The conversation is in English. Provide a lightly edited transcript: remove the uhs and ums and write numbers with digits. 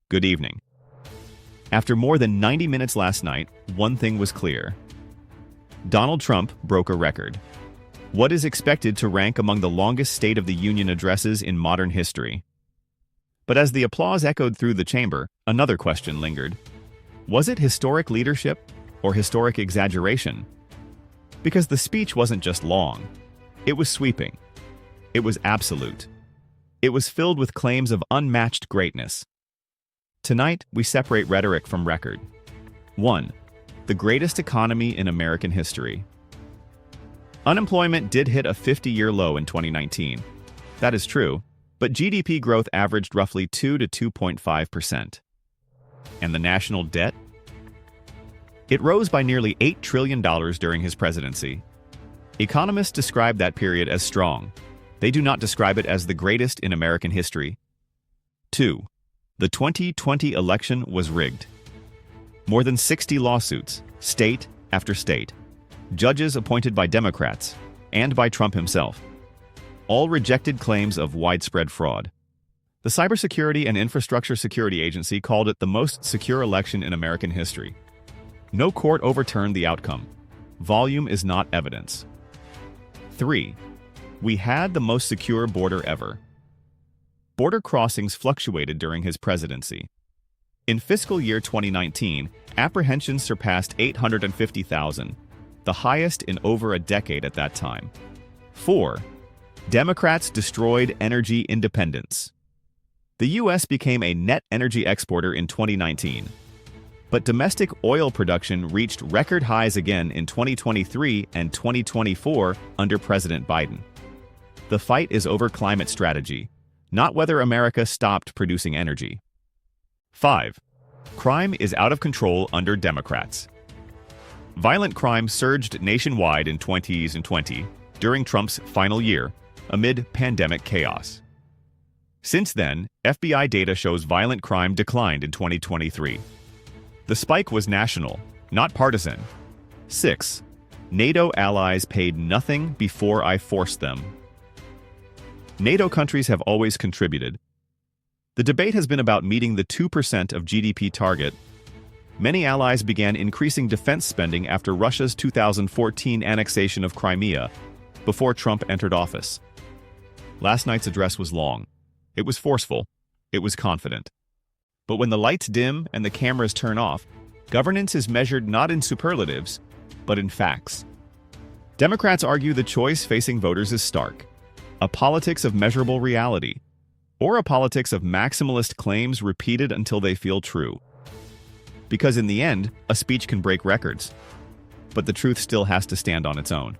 Good evening. After more than 90 minutes last night, one thing was clear. Donald Trump broke a record. What is expected to rank among the longest State of the Union addresses in modern history? But as the applause echoed through the chamber, another question lingered. Was it historic leadership or historic exaggeration? Because the speech wasn't just long. It was sweeping. It was absolute. It was filled with claims of unmatched greatness. Tonight, we separate rhetoric from record. 1. The greatest economy in American history. Unemployment did hit a 50-year low in 2019. That is true, but GDP growth averaged roughly 2 to 2.5%. And the national debt? It rose by nearly $8 trillion during his presidency. Economists describe that period as strong. They do not describe it as the greatest in American history. 2. The 2020 election was rigged. More than 60 lawsuits, state after state, judges appointed by Democrats and by Trump himself, all rejected claims of widespread fraud. The Cybersecurity and Infrastructure Security Agency called it the most secure election in American history. No court overturned the outcome. Volume is not evidence. 3. We had the most secure border ever. Border crossings fluctuated during his presidency. In fiscal year 2019, apprehensions surpassed 850,000, the highest in over a decade at that time. 4. Democrats destroyed energy independence. The U.S. became a net energy exporter in 2019. But domestic oil production reached record highs again in 2023 and 2024 under President Biden. The fight is over climate strategy, not whether America stopped producing energy. 5. Crime is out of control under Democrats. Violent crime surged nationwide in 2020 during Trump's final year, amid pandemic chaos. Since then, FBI data shows violent crime declined in 2023. The spike was national, not partisan. 6. NATO allies paid nothing before I forced them. NATO countries have always contributed. The debate has been about meeting the 2% of GDP target. Many allies began increasing defense spending after Russia's 2014 annexation of Crimea, before Trump entered office. Last night's address was long. It was forceful. It was confident. But when the lights dim and the cameras turn off, governance is measured not in superlatives, but in facts. Democrats argue the choice facing voters is stark: a politics of measurable reality, or a politics of maximalist claims repeated until they feel true. Because in the end, a speech can break records, but the truth still has to stand on its own.